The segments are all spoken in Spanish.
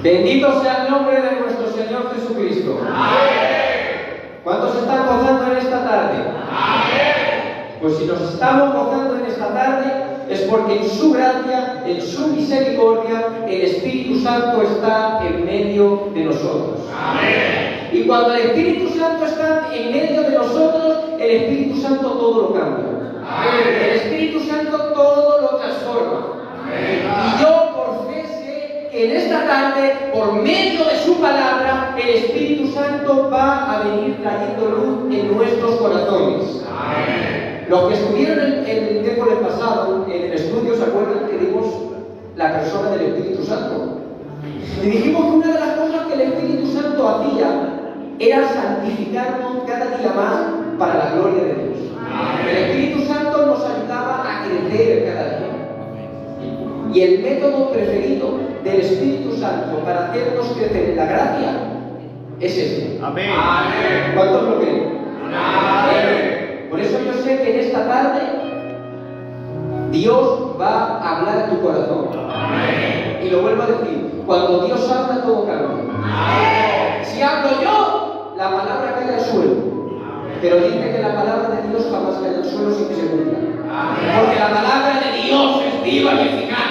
Bendito sea el nombre de nuestro Señor Jesucristo. Amén. ¿Cuántos están gozando en esta tarde? Amén. Pues si nos estamos gozando en esta tarde, es porque en su gracia, en su misericordia, el Espíritu Santo está en medio de nosotros. Amén. Y cuando el Espíritu Santo está en medio de nosotros, el Espíritu Santo todo lo cambia. Amén. El Espíritu Santo todo lo transforma. Amén. Y yo por fe sé que en esta tarde, por medio de su palabra, el Espíritu Santo va a venir trayendo luz en nuestros corazones. Amén. Los que estuvieron el miércoles pasado en el estudio se acuerdan que vimos la persona del Espíritu Santo. Y dijimos que una de las cosas que el Espíritu Santo hacía era santificarnos cada día más para la gloria de Dios. El Espíritu Santo nos ayudaba a crecer cada día. Y el método preferido del Espíritu Santo para hacernos crecer en la gracia es este. Amén. ¿Cuántos lo creen? Amén. Por eso yo sé que en esta tarde Dios va a hablar a tu corazón. Amén. Y lo vuelvo a decir, cuando Dios habla todo cambia. Amén. Si hablo yo, la palabra cae al suelo. Pero dice que la palabra de Dios jamás cae al suelo sin que se cumpla. Porque la palabra de Dios es viva y eficaz.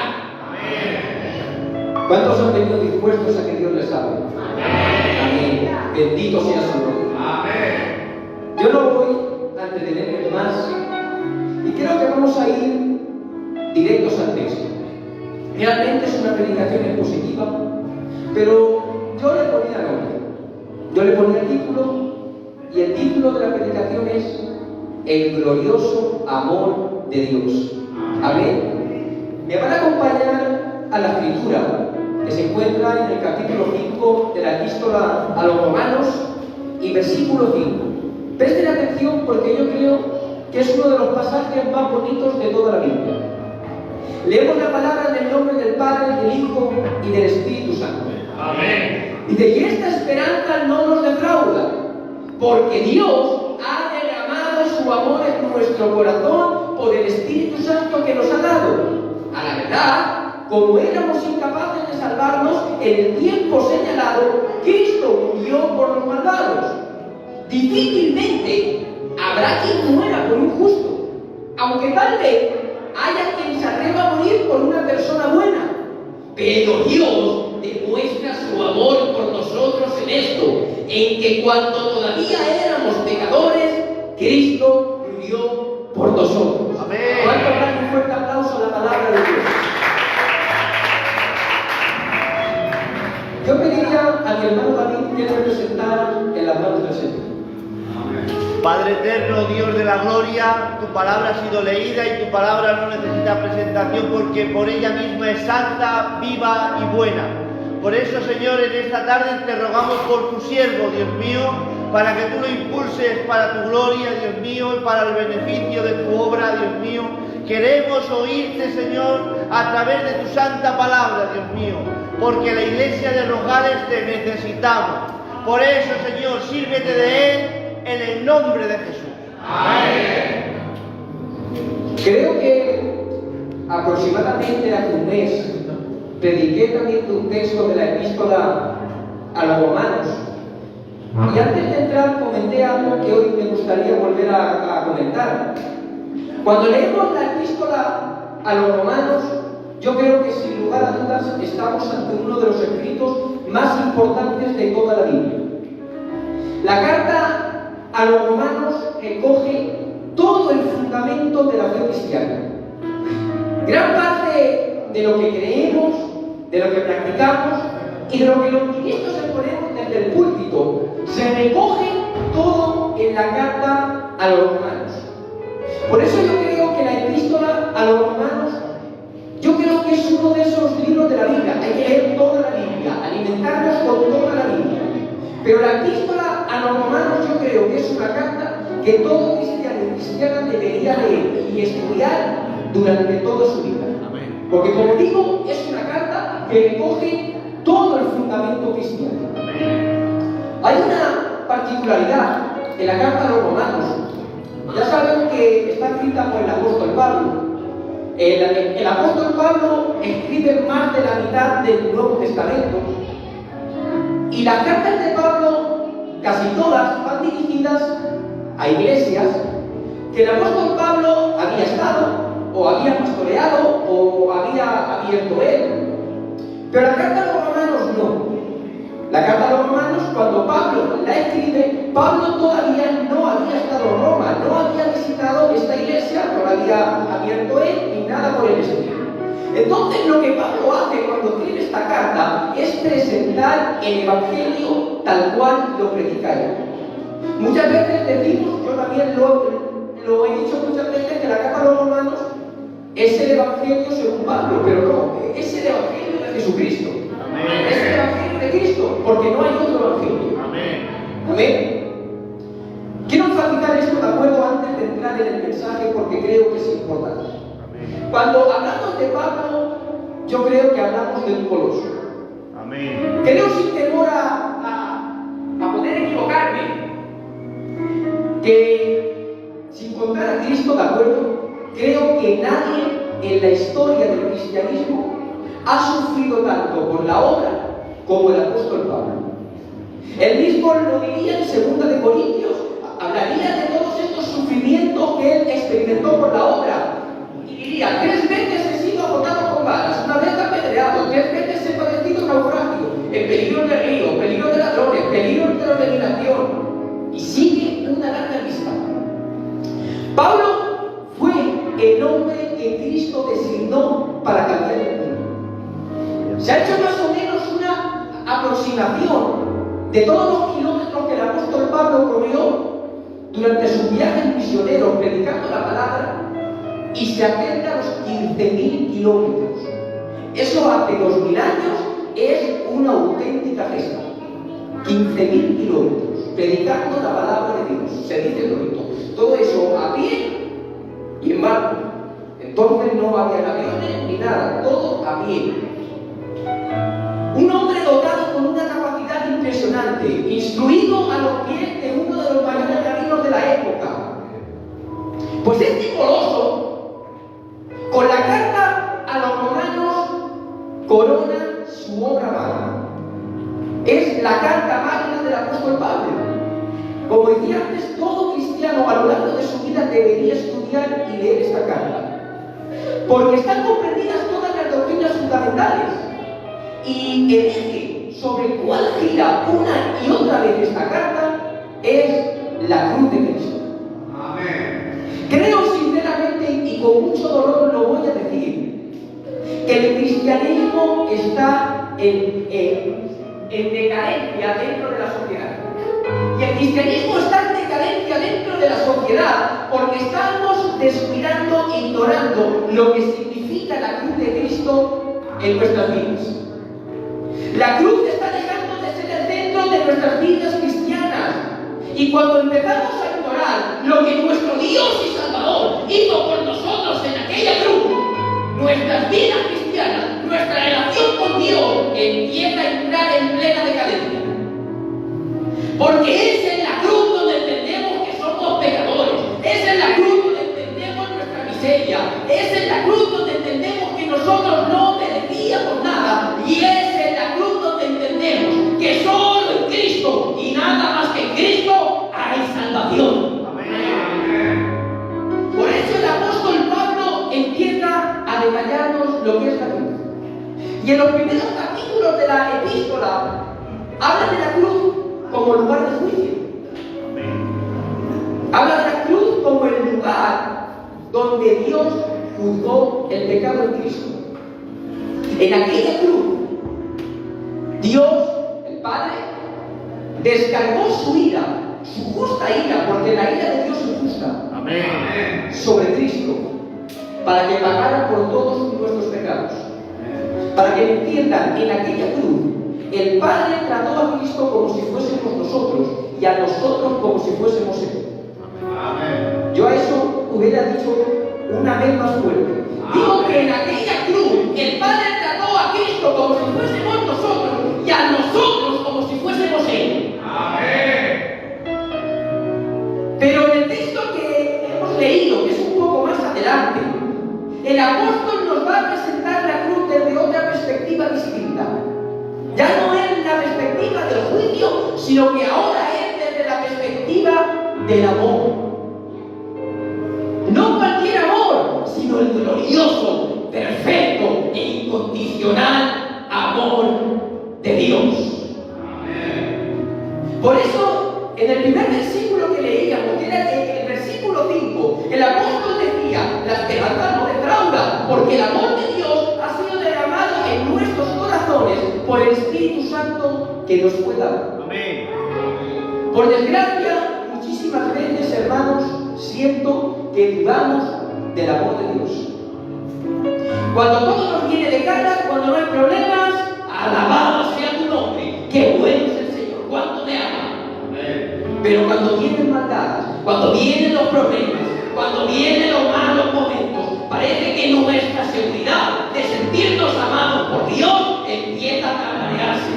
¿Cuántos han venido dispuestos a que Dios les hable? Amén. Bendito sea su nombre. Amén. Yo no voy a entretenerme más y creo que vamos a ir directos al texto. Realmente es una predicación expositiva, pero yo le ponía nombre. Yo le ponía el título y el título de la predicación es El glorioso amor de Dios. Amén. Me van a acompañar a la escritura que se encuentra en el capítulo 5 de la epístola a los Romanos y versículo 5. Presten atención porque yo creo que es uno de los pasajes más bonitos de toda la Biblia. Leemos la palabra en el nombre del Padre, del Hijo y del Espíritu Santo. Amén. Dice, y esta esperanza no nos defrauda, porque Dios ha derramado su amor en nuestro corazón por el Espíritu Santo que nos ha dado. A la verdad, como éramos incapaces de salvarnos en el tiempo señalado, Cristo murió por los malvados. Difícilmente habrá quien muera por un justo, aunque tal vez haya quien se atreva a morir por una persona buena. Pero Dios demuestra su amor por nosotros en esto, en que cuando todavía éramos pecadores, Cristo murió por nosotros. Amén. ¿Cuánto dan un fuerte aplauso a la palabra de Dios? Yo pediría a mi hermano David que le presentara en las manos del Señor. Padre eterno, Dios de la gloria, tu palabra ha sido leída y tu palabra no necesita presentación porque por ella misma es santa, viva y buena. Por eso, Señor, en esta tarde te rogamos por tu siervo, Dios mío, para que tú lo impulses para tu gloria, Dios mío, y para el beneficio de tu obra, Dios mío. Queremos oírte, Señor, a través de tu santa palabra, Dios mío, porque la iglesia de Rojales te necesitamos. Por eso, Señor, sírvete de él en el nombre de Jesús. Amén. Creo que aproximadamente hace un mes prediqué también un texto de la epístola a los Romanos. Y antes de entrar comenté algo que hoy me gustaría volver a comentar. Cuando leemos la epístola a los Romanos, yo creo que sin lugar a dudas estamos ante uno de los escritos más importantes de toda la Biblia. La carta a los Romanos recoge todo el fundamento de la fe cristiana. Gran parte de lo que creemos, de lo que practicamos y de lo que los ministros exponemos desde el púlpito se recoge todo en la carta a los Romanos. Por eso yo creo que la epístola a los Romanos, yo creo que es uno de esos libros de la Biblia. Hay que leer toda la Biblia, alimentarnos con toda la Biblia. Pero la epístola a los Romanos yo creo que es una carta que todo cristiano y cristiana debería leer y estudiar durante toda su vida. Porque como digo, es una carta que recoge todo el fundamento cristiano. Hay una particularidad en la carta a los Romanos. Ya saben que está escrita por el apóstol Pablo. El apóstol Pablo escribe más de la mitad del Nuevo Testamento Y las cartas de Pablo, casi todas, van dirigidas a iglesias que el apóstol Pablo había estado, o había pastoreado, o había abierto él. Pero la carta a los romanos no. La carta a los romanos, cuando Pablo la escribe, Pablo todavía no había estado en Roma, no había visitado esta iglesia, no la había abierto él, ni nada por el estilo. Entonces lo que Pablo hace cuando escribe esta carta es presentar el Evangelio tal cual lo predica él. Muchas veces decimos, yo también lo he dicho muchas veces, que la carta a los romanos es el Evangelio según Pablo, pero no, es el Evangelio de Jesucristo. Amén. Es el Evangelio de Cristo, porque no hay otro Evangelio. Amén. Amén. Quiero enfatizar esto de acuerdo antes de entrar en el mensaje porque creo que es importante. Amén. Cuando hablamos de Pablo, yo creo que hablamos de un coloso. Amén. Creo sin temor a poder equivocarme, que sin contar a Cristo, de acuerdo, creo que nadie en la historia del cristianismo ha sufrido tanto por la obra como el apóstol Pablo. Él mismo lo diría en 2 de Corintios, hablaría de todos estos sufrimientos que él experimentó por la obra. Y diría, 3 veces he sido agotado con balas, 1 vez apedreado, 3 veces he padecido naufragio, en peligro de río, peligro de ladrones, peligro de dominación. Y sigue una larga lista. Pablo fue el hombre que Cristo designó para cambiar el mundo. Se ha hecho más o menos una aproximación de todos los kilómetros que el apóstol Pablo corrió durante sus viajes misioneros predicando la palabra, y se acerca a los 15.000 kilómetros. Eso hace 2000 años es una auténtica gesta. 15.000 kilómetros predicando la palabra de Dios. Se dice todo eso a pie y en barco. Entonces no había aviones ni nada, todo a pie. Un hombre dotado con una capacidad impresionante, instruido a los pies de uno de los mayores rabinos de la época. Pues este coloso, con la carta a los romanos, corona su obra magna. Es la carta magna del apóstol Pablo. Como decía antes, todo cristiano a lo largo de su vida debería estudiar y leer esta carta, porque están comprendidas todas las doctrinas fundamentales. Y el eje sobre el cual gira una y otra vez esta carta es la cruz de Cristo. Amén. Creo sinceramente y con mucho dolor lo voy a decir, que el cristianismo está en decadencia dentro de la sociedad. Y el cristianismo está en decadencia dentro de la sociedad porque estamos descuidando e ignorando lo que significa la cruz de Cristo en nuestras vidas. La cruz está dejando de ser el centro de nuestras vidas cristianas. Y cuando empezamos a ignorar lo que nuestro Dios y Salvador hizo por nosotros en aquella cruz, nuestras vidas cristianas, nuestra relación con Dios empieza a entrar en plena decadencia. Porque es en la cruz donde entendemos que somos pecadores, es en la cruz donde entendemos nuestra miseria, es en la cruz donde entendemos que nosotros no merecíamos nada, y es en la cruz donde entendemos que solo en Cristo y nada más que en Cristo hay salvación. Amén. Por eso el apóstol Pablo empieza a detallarnos lo que es la cruz. Y en los primeros capítulos de la epístola habla de la cruz como lugar de juicio. Habla de la cruz como el lugar donde Dios juzgó el pecado en Cristo. En aquella cruz, Dios, el Padre, descargó su ira, su justa ira, porque la ira de Dios es justa. Amén. Sobre Cristo, para que pagara por todos nuestros pecados. Para que me entiendan, en aquella cruz, el Padre trató a Cristo como si fuésemos nosotros y a nosotros como si fuésemos Él. Amén. Yo a eso hubiera dicho una vez más fuerte. Digo que en aquella cruz, el Padre trató a Cristo como si fuésemos nosotros y a nosotros como si fuésemos Él. Amén. Pero en el texto que hemos leído, que es un poco más adelante, el apóstol nos va a presentar la cruz desde otra perspectiva distinta. Ya no es la perspectiva del juicio, sino que ahora es desde la perspectiva del amor. No cualquier amor, sino el glorioso, perfecto e incondicional amor de Dios. Por eso, en el primer versículo que leíamos, que era el versículo 5, el apóstol decía: la esperanza no defrauda, porque el amor de Dios ha sido derramado en nuestros corazones por el Espíritu Santo que nos fue dado. Amén. Por desgracia, muchísimas veces, hermanos, siento que dudamos del amor de Dios. Cuando todo nos viene de cara, cuando no hay problemas, alabado sea tu nombre. Qué bueno es el Señor, cuánto me ama. Pero cuando vienen maldades, cuando vienen los problemas, cuando vienen los malos momentos, parece que nuestra seguridad de sentirnos amados por Dios empieza a tambalearse.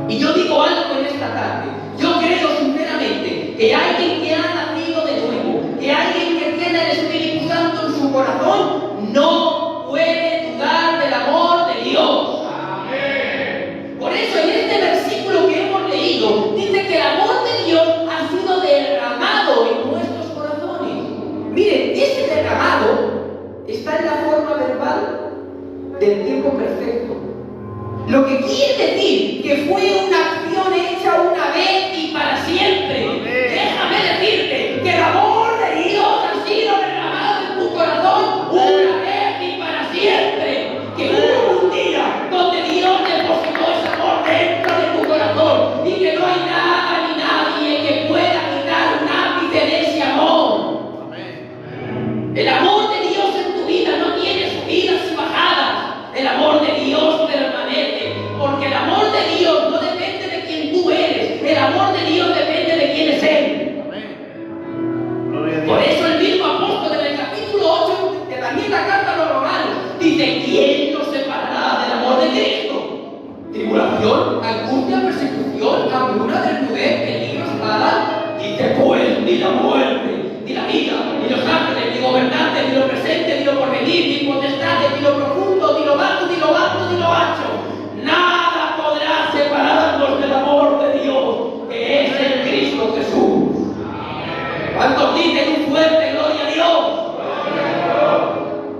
Y yo digo algo en esta tarde. Yo creo sinceramente que alguien que ha nacido de nuevo, que alguien que tiene el Espíritu Santo en su corazón, no puede dudar del amor de Dios. Amén. Por eso en este versículo que hemos leído, dice que el amor de Dios ha sido derramado en nuestros corazones. Miren, ese derramado está en la forma verbal del tiempo perfecto. Lo que quiere decir que fue una acción hecha una vez y para siempre. Amén. Déjame decirte que el amor de Dios ha sido derramado en tu corazón una vez y para siempre. Que hubo un día donde Dios depositó ese amor dentro de tu corazón y que no hay nada ni nadie que pueda quitar un ápice de ese amor. Amén. El amor de Dios en tu vida no tiene subidas y bajadas. El amor de Dios permanece, porque el amor de Dios no depende de quién tú eres, el amor de Dios depende de quién es Él. Amén. Por eso el mismo apóstol en el capítulo 8 de también la carta a los romanos dice: ¿quién nos separará del amor de Cristo? Tribulación, angustia, persecución, hambruna, desnudez, peligro, espada. Dice pues: ni la muerte, ni la vida, ni los ángeles, ni gobernantes, ni lo presente, ni lo porvenir, ni potestades, ni lo profundo, ni lo bajo, ni lo alto, ni lo ancho. Nada podrá separarnos del amor de Dios que es en Cristo Jesús. ¿Cuántos dicen un fuerte gloria a Dios?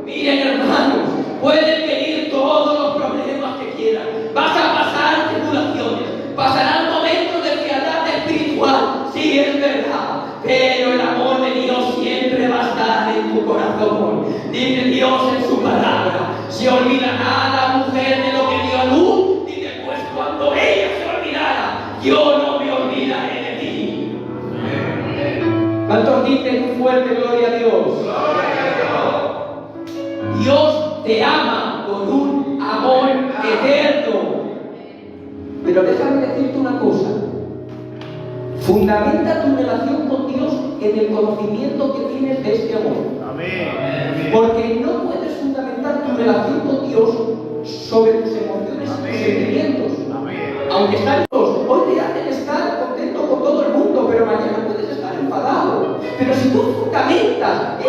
Miren, hermanos, pueden venir todos los problemas que quieran. Vas a pasar tribulaciones, pasarán momentos de frialdad espiritual, sí, es verdad, pero el amor de Dios siempre va a estar en tu corazón. Dice Dios en su palabra: se olvidará la mujer de lo que dio a luz, y después cuando ella se olvidara, yo no me olvidaré de ti. ¿Cuántos dicen un fuerte gloria a Dios? Dios te ama con un amor eterno. Pero déjame decirte una cosa: fundamenta tu relación con Dios en el conocimiento que tienes de este amor. Amén. Porque no puedes fundamentar tu relación con Dios sobre tus emociones y tus sentimientos. Amén. Aunque están Dios, hoy te hacen estar contento con todo el mundo, pero mañana puedes estar enfadado. Pero si tú fundamentas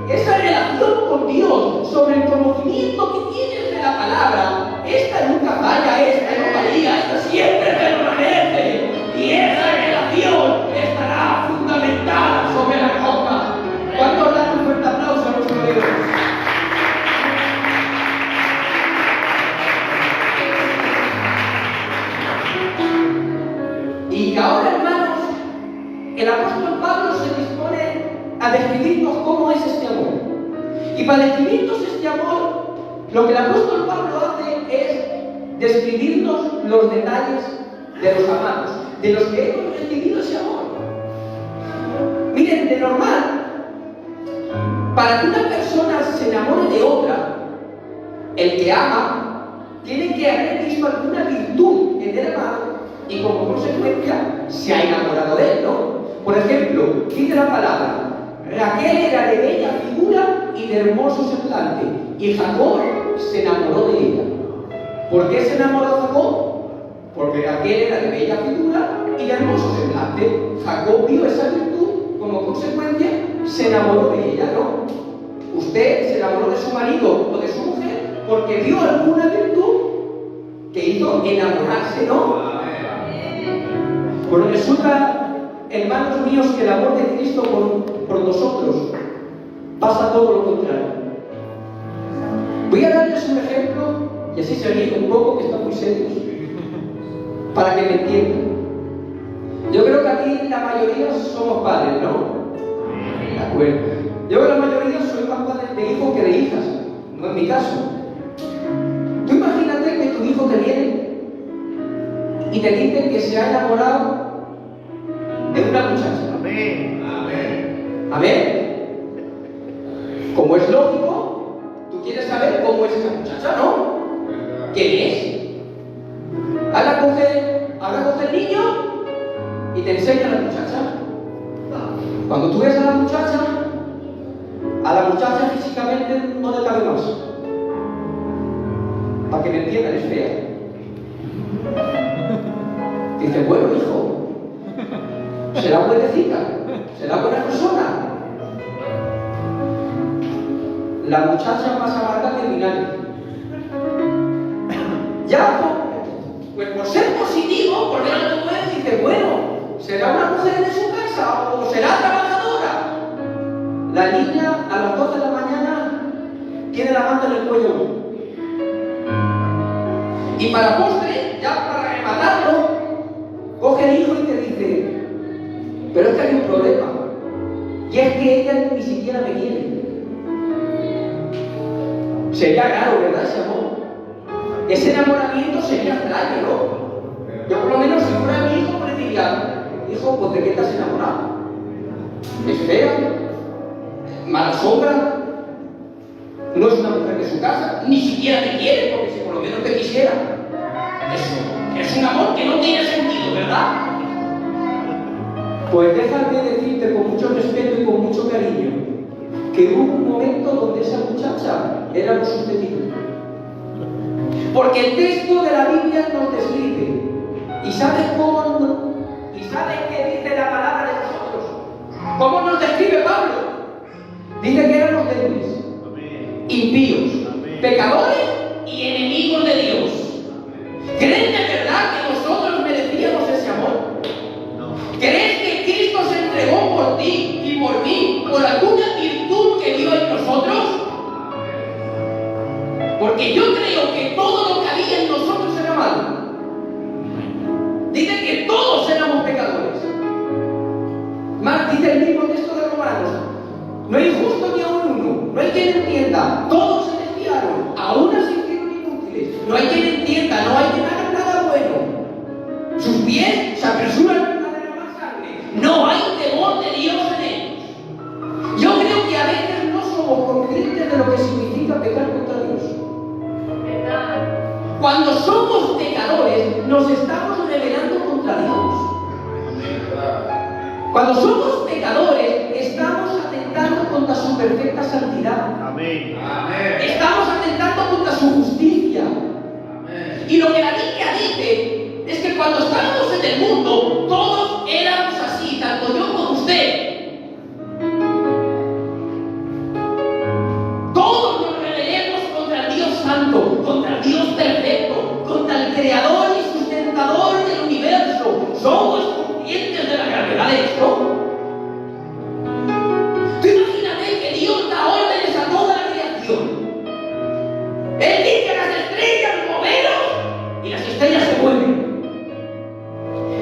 esa relación con Dios sobre el conocimiento que tienes de la palabra, esta nunca falla, esta no varía, esta siempre permanece. Y esa relación estará fundamentada sobre la roca. ¿Cuántos dan un fuerte aplauso a nuestro Dios? Y ahora, hermanos, el apóstol Pablo se dispone a describirnos cómo es este amor. Y para describirnos este amor, lo que el apóstol Pablo hace es describirnos los detalles de los amados, de los que hemos recibido ese amor. Miren, de normal, para que una persona se enamore de otra, el que ama tiene que haber visto alguna virtud en el amado y como consecuencia se ha enamorado de él, ¿no? Por ejemplo, dice la palabra: Raquel era de bella figura y de hermoso semblante, y Jacob se enamoró de ella. ¿Por qué se enamoró Jacob? Porque Raquel era de bella figura y de hermoso semblante. Jacob vio esa virtud, como consecuencia se enamoró de ella, ¿no? Usted se enamoró de su marido o de su mujer porque vio alguna virtud que hizo enamorarse, ¿no? Amén. Pues resulta, hermanos míos, que el amor de Cristo por nosotros pasa todo lo contrario. Voy a darles un ejemplo, y así se ríen un poco, que están muy serios, para que me entiendan. Yo creo que aquí la mayoría somos padres, ¿no? De acuerdo. Yo creo que la mayoría soy más padres de hijos que de hijas, no es mi caso. Tú imagínate que tu hijo te viene y te dice que se ha enamorado de una muchacha. Amén. Amén. Amén. Como es lógico, tú quieres saber cómo es esa muchacha, ¿no? ¿Quién es? Ahora coge el niño y te enseña a la muchacha. Cuando tú ves a la muchacha físicamente no le cabe más. Para que me entiendan, es fea. Dice, bueno, hijo, será buenecita, será buena persona. La muchacha más amarga que el vinagre. Ya, pues por ser positivo, por ver a tu mujer, dice, bueno, será una mujer de su casa o será trabajadora. La niña a las 12 de la mañana tiene la manta en el cuello. Y para postre, ya para rematarlo, coge el hijo y te dice, pero es que hay un problema. Y es que ella ni siquiera me quiere. Sería raro, ¿verdad, ese amor? Ese enamoramiento sería extraño, ¿no? Yo por lo menos si fuera mi hijo le diría, hijo, pues ¿de qué estás enamorado? Es fea, mala sombra, no es una mujer de su casa, ni siquiera te quiere, porque si por lo menos te quisiera. Es un amor que no tiene sentido, ¿verdad? Pues déjame decirte con mucho respeto y con mucho cariño que hubo un momento donde esa muchacha era lo susceptible. Porque el texto de la Biblia nos describe. ¿Y sabes qué dice la palabra de nosotros? ¿Cómo nos describe Pablo? Dice que éramos débiles, impíos, pecadores y enemigos de Dios. ¿Creen de verdad que nosotros merecíamos ese amor? ¿Crees que Cristo se entregó por ti y por mí por alguna virtud que vio en nosotros? Porque yo creo que todo lo que había en nosotros era malo. Dice que todos éramos pecadores. Más dice el mismo texto de Romanos, no hay justo ni aun uno, no hay quien entienda, todos se desviaron, aún se hicieron inútiles, no hay quien entienda, no hay quien haga nada bueno. Sus pies se apresuran a derramar sangre, no hay temor de Dios en ellos. Yo creo que a veces no somos conscientes de lo que significa pecar contra Dios. Cuando somos pecadores, nos estamos rebelando contra Dios. Cuando somos pecadores, estamos atentando contra su perfecta santidad. Amén. Estamos atentando contra su justicia. Amén. Y lo que la Biblia dice es que cuando estábamos en el mundo, todos éramos así, tanto yo como usted. Todos nos rebelemos contra el Dios Santo, contra el Dios perfecto, contra el Creador y sustentador del universo. ¿Somos conscientes de la gravedad de esto? Tú imagínate que Dios da órdenes a toda la creación. Él dice a las estrellas, moveros, y las estrellas se mueven.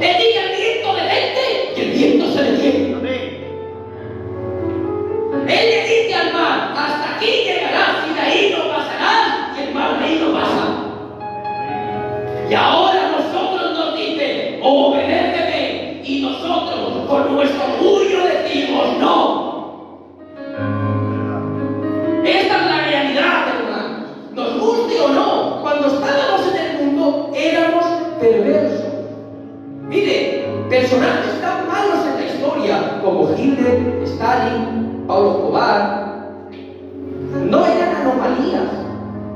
Él dice al viento, detente, y el viento se detiene. Él le dice al mar, hasta aquí llegarás y de ahí no pasarás, y el mar de ahí no pasa. Y ahora nosotros nos dice, obedéceme, y nosotros con nuestro orgullo decimos no. Esta es la realidad, hermanos. Nos guste o no, cuando estábamos en el mundo éramos perversos. Mire, personajes tan malos en la historia como Hitler, Stalin, Pablo Escobar, no eran anomalías,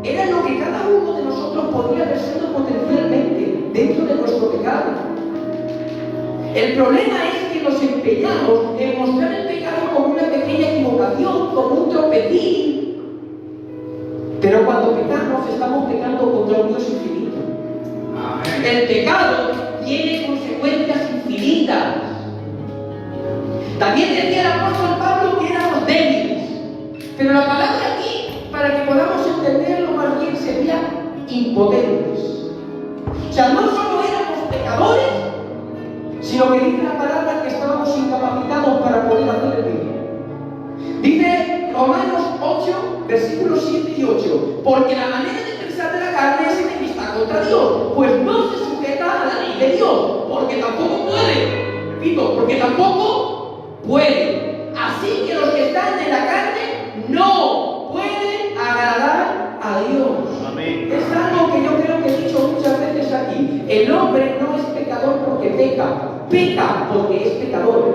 eran lo que cada uno de nosotros podría haber sido potencialmente dentro de nuestro pecado. El problema es que nos empeñamos en mostrar el pecado como una pequeña equivocación, como un tropezín. Pero cuando pecamos, estamos pecando contra un Dios infinito. El pecado tiene consecuencias infinitas. También decía el apóstol Pablo que éramos débiles. Pero la palabra aquí, para que podamos entenderlo más bien, sería impotentes. O sea, no solo éramos pecadores, sino que dice la palabra que estábamos incapacitados para poder hacer el bien. Dice Romanos 8, versículos 7 y 8, porque la manera de pensar de la carne es enemistad contra Dios, pues no se sujeta a la ley de Dios, porque tampoco puede. Repito, porque tampoco puede. Así que los que están en la carne no pueden agradar a Dios. Amén. Es algo que yo creo que he dicho muchas veces aquí. El hombre no es pecador porque peca porque es pecador.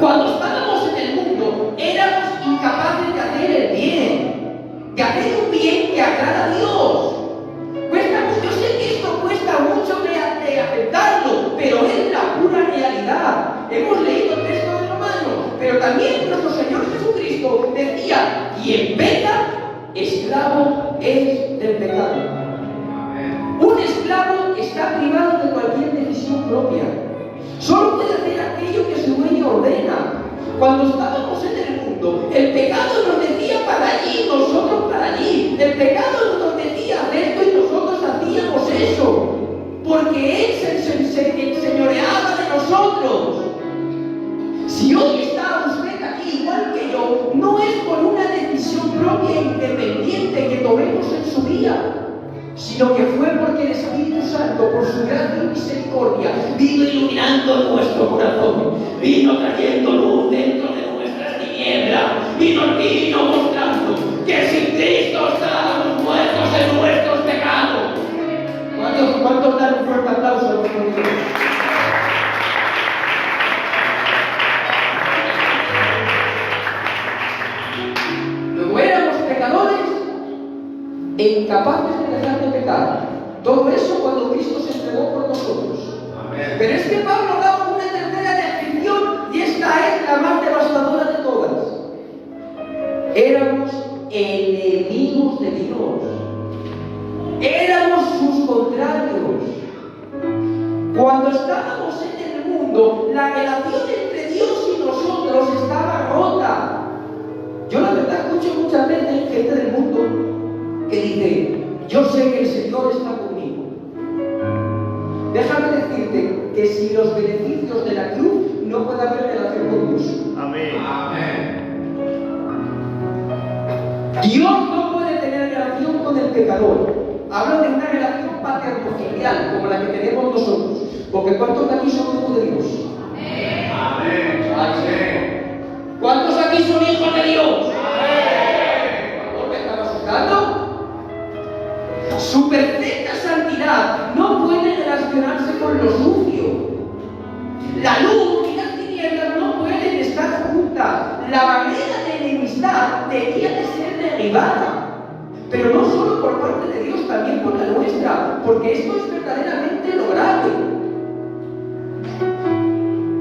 Cuando estábamos en el mundo, éramos incapaces de hacer el bien, de hacer un bien que agrada a Dios. Yo sé que esto cuesta mucho de aceptarlo, pero es la pura realidad. Hemos leído el texto de Romanos, pero también nuestro Señor Jesucristo decía: quien peca, esclavo es del pecado. Un esclavo está privado de cualquier decisión propia. Solo puede hacer aquello que su dueño ordena. Cuando estábamos en el mundo, el pecado nos decía para allí, nosotros para allí. El pecado nos decía esto y nosotros hacíamos eso. Porque Él se enseñoreaba de nosotros. Si hoy está usted aquí igual que yo, no es por una decisión propia e independiente que tomemos en su vida, sino que fue porque el Espíritu Santo, por su gracia y misericordia, vino iluminando nuestro corazón, vino trayendo luz dentro de nuestras tinieblas, y nos vino mostrando que sin Cristo estábamos muertos en nuestros pecados. ¿Cuántos dan un fuerte aplauso a nuestro Dios? Luego éramos pecadores e incapaces de dejar de pecar. Todo eso cuando Cristo se entregó por nosotros. Amén. Pero es que Pablo da una tercera descripción, y esta es la más devastadora de todas. Éramos enemigos de Dios. Éramos sus contrarios. Cuando estábamos en el mundo, la relación entre Dios y nosotros estaba rota. Yo la verdad escucho muchas veces gente del mundo que dice: yo sé que el Señor está conmigo. Déjame decirte que sin los beneficios de la cruz no puede haber relación con Dios. Amén. Amén. Dios no puede tener relación con el pecador. Hablo de una relación paterno-filial como la que tenemos nosotros. Porque ¿cuántos de aquí son hijos de Dios? Amén. Amén. ¿Cuántos aquí son hijos de Dios? Amén. ¿Por qué estaba asustando? Su perfecta santidad no puede relacionarse con lo sucio. La luz y las tinieblas no pueden estar juntas. La barrera de enemistad debía de ser derribada. Pero no solo por parte de Dios, también por la nuestra, porque esto es verdaderamente lo grave.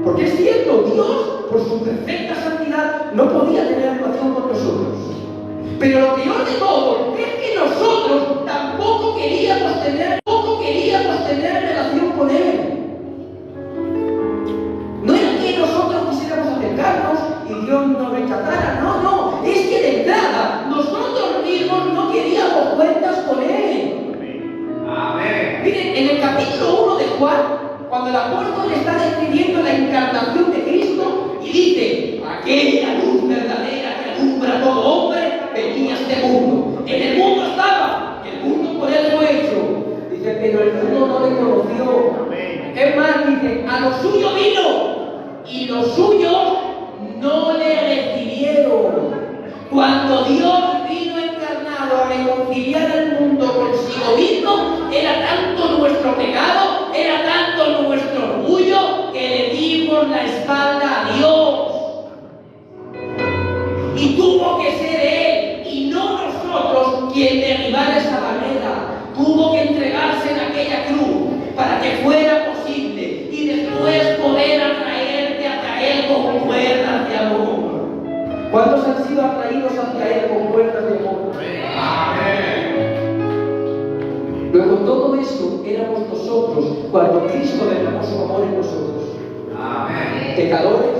Porque es cierto, Dios, por su perfecta santidad, no podía tener relación con nosotros. Pero lo peor de todo es que nosotros tampoco queríamos tener relación con Él. No era que nosotros quisiéramos acercarnos y Dios nos rechazara, no, es que de entrada nosotros mismos no queríamos cuentas con Él. Amén. Miren, en el capítulo 1 de Juan, cuando el apóstol está describiendo la encarnación de Cristo y dice: aquella luz verdadera que alumbra a todo hombre venía a este mundo. En el mundo estaba, el mundo por Él fue hecho. Dice, pero el mundo no le conoció. Amén. Es más, dice, a lo suyo vino y los suyos no le recibieron. Cuando Dios vino encarnado a reconciliar al mundo consigo mismo, era tanto nuestro pecado, era tanto nuestro orgullo, que le dimos la espalda a Dios. Y tuvo que ser Él y no nosotros quien derribara esa barrera. Tuvo que entregarse en aquella cruz para que fuera posible y después poder atraerte hacia Él con cuerdas de amor. ¿Cuántos han sido atraídos hacia Él con cuerdas de amor? Amén. Luego todo eso éramos nosotros cuando Cristo derramó su amor en nosotros. Amén. Pecadores,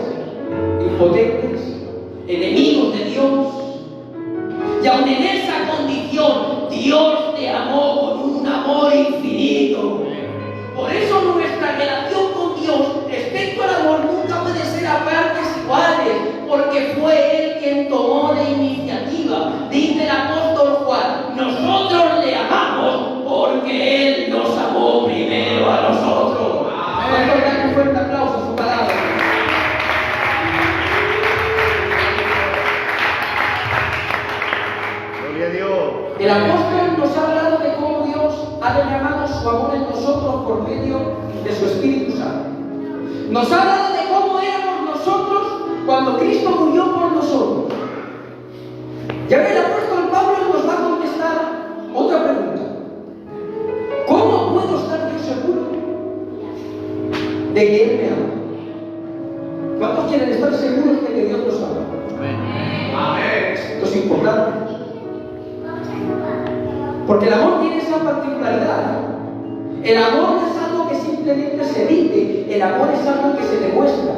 impotentes, enemigos de Dios. Y aun en esa condición, Dios te amó con un amor infinito. Por eso nuestra relación con Dios respecto al amor nunca puede ser a partes iguales, porque fue Él quien tomó la iniciativa. Dice el apóstol Juan, nosotros le amamos porque Él nos amó primero a nosotros. Vamos a dar un fuerte aplauso a su palabra. Gloria a Dios. El apóstol nos ha hablado de cómo Dios ha derramado su amor en nosotros por medio de su Espíritu Santo. Nos ha hablado de cómo éramos nosotros cuando Cristo murió por nosotros. Ya que el apóstol Pablo nos va a contestar otra pregunta. ¿Cómo puedo estar yo seguro de que Él me ama? ¿Cuántos quieren estar seguros de que Dios nos ama? Amén. Esto es importante. Porque el amor tiene esa particularidad. El amor no es algo que simplemente se dice, el amor es algo que se demuestra.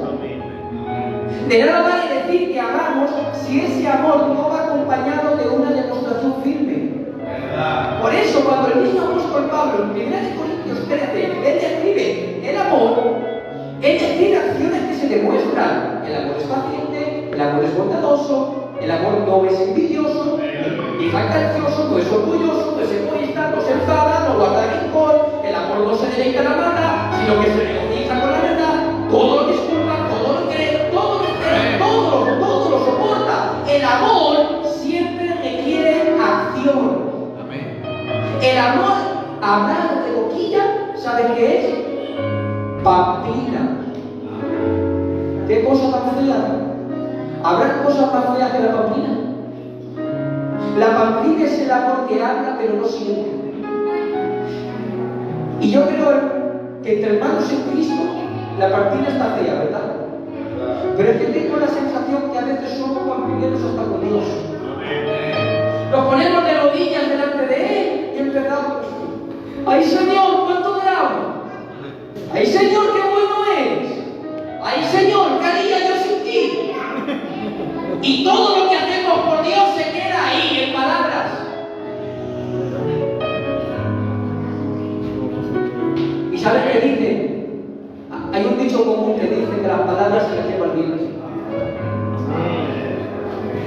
De nada vale decir que amamos si ese amor no va acompañado de una demostración firme. ¿Verdad? Por eso, cuando el mismo apóstol Pablo en 1 Corintios 13, él describe el amor, él describe acciones que se demuestran. El amor es paciente, el amor es bondadoso, el amor no es envidioso, ni jactancioso, no es orgulloso, no es egoísta, no se enfada, no guarda rencor, el amor no se deleita en la maldad, sino que se regocija con la verdad, todo lo disculpa, todo lo cree, todo lo espera, todo lo soporta. El amor siempre requiere acción. Amén. El amor hablado de boquilla, ¿saben qué es? Pamplina. ¿Qué cosa tan fea? ¿Habrá cosas más feas que la pamplina? La pamplina es el amor que habla pero no siente. Y yo creo que entre hermanos en Cristo la pamplina está fea, ¿verdad? Pero es que tengo la sensación que a veces somos pamplineros hasta con Dios. Nos ponemos de rodillas delante de Él y empezamos. ¡Ay, Señor, cuánto te amo! ¡Ay, Señor, qué bueno es! ¡Ay, Señor, qué haría yo sin ti! Y todo lo que hacemos por Dios se queda ahí, en palabras. ¿Y sabes qué dice? Hay un dicho común que dice que las palabras se las lleva el viento.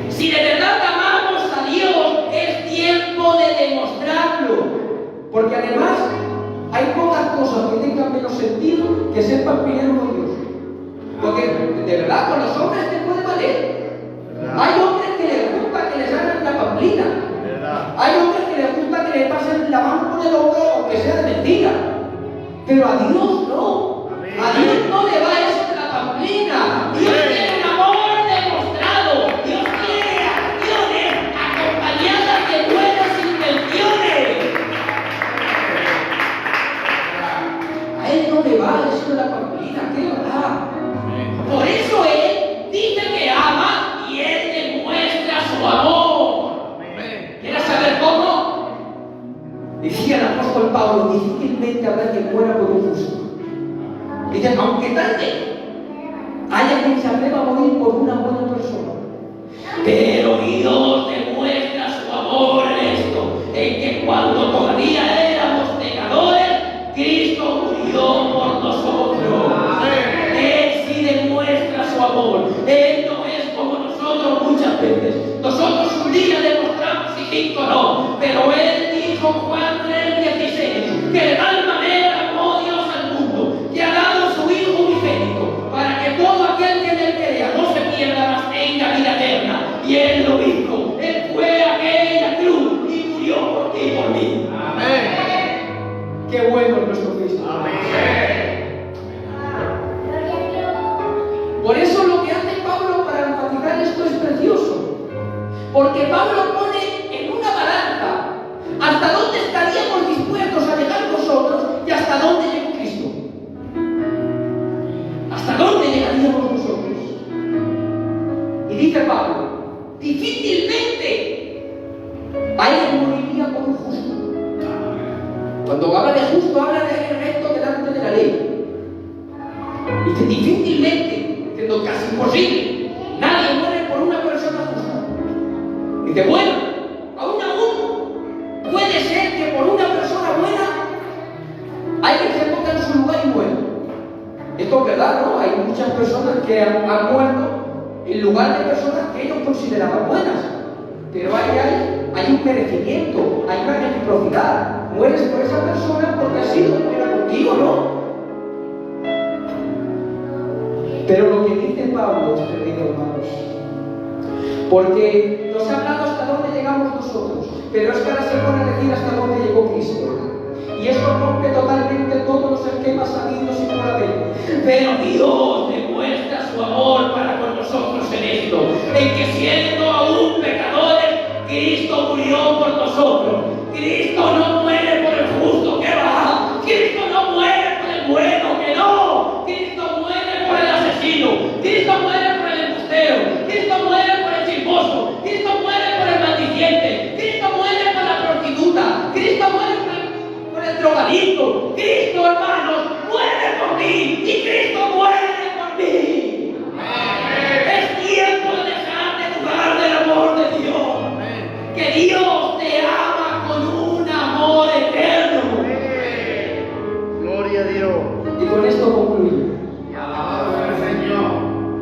Si de verdad amamos a Dios, es tiempo de demostrarlo. Porque además, hay pocas cosas que tengan menos sentido que ser pamplinero con Dios. Porque de verdad, con los hombres te puede valer. Hay hombres que les gusta que les hagan la pamplina. Hay hombres que les gusta que le pasen la mano por el hombro, aunque sea de mentira. Pero a Dios no. A Dios no le va eso de la pamplina. Dios tiene un amor demostrado. Dios tiene acciones acompañadas de buenas intenciones. A Él no le va eso de la pamplina. ¿Qué le va? Por eso Él dice que ama y Él demuestra su amor. ¿Quieres saber cómo? Decía el apóstol Pablo, difícilmente habrá quien muera por un justo. Dice, aunque tarde, haya quien se atreva a morir por una buena persona. Pero Dios demuestra su amor en esto, en que cuando todavía éramos pecadores, Cristo murió por nosotros. Él sí demuestra su amor. Él no es como nosotros muchas veces. Nosotros un día demostramos y cinco no. Pero Él dijo Juan 3:16 que de tal manera amó Dios al mundo que ha dado su Hijo unigénito para que todo aquel que en Él crea no se pierda, mas tenga vida eterna. Y Él lo dijo. Él fue a aquella cruz y murió por ti y por mí. Amén. Qué bueno es nuestro Cristo. Amén. Por eso lo que hace Pablo para enfatizar esto es precioso. Porque Pablo pone en una balanza hasta dónde estaríamos dispuestos a dejar nosotros y hasta dónde llegó Cristo. ¿Hasta dónde llegaríamos nosotros? Y dice Pablo, difícilmente alguien moriría por un justo. Cuando habla de justo, habla de recto delante de la ley. Y que difícilmente, siendo casi imposible, nadie muere por una persona justa. Dice, bueno, aún puede ser que por una persona buena alguien se ponga en su lugar y muera. Esto es verdad, ¿no? Hay muchas personas que han muerto en lugar de personas que ellos consideraban buenas. Pero hay un merecimiento, hay una reciprocidad. Mueres por esa persona porque ha sido buena contigo, ¿no? Pero lo que dice Pablo, queridos hermanos, porque nos ha hablado hasta dónde llegamos nosotros, pero es que ahora se pone a decir hasta dónde llegó Cristo. Y esto rompe totalmente todos los esquemas sabidos y por haber. Pero Dios demuestra su amor para con nosotros en esto, en que siendo aún pecadores, Cristo murió por nosotros. Cristo no muere por el justo, que va. Cristo no muere por el bueno, que no. Cristo muere por el asesino. Cristo muere por el embustero. Cristo muere por el chismoso. Cristo muere por el maldiciente. Cristo muere por la prostituta. Cristo muere por el drogadicto. Cristo, hermanos, muere por mí. Y Cristo muere por mí. Es tiempo de dejar de dudar del amor de Dios. Que Dios te ama con un amor eterno. Gloria a Dios. Y con esto concluyo. Alabado sea el Señor.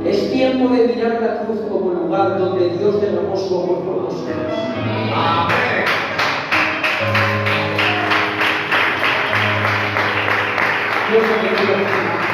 Es tiempo de mirar la cruz como lugar donde Dios derramó su amor por nosotros. Amén. Dios te bendiga.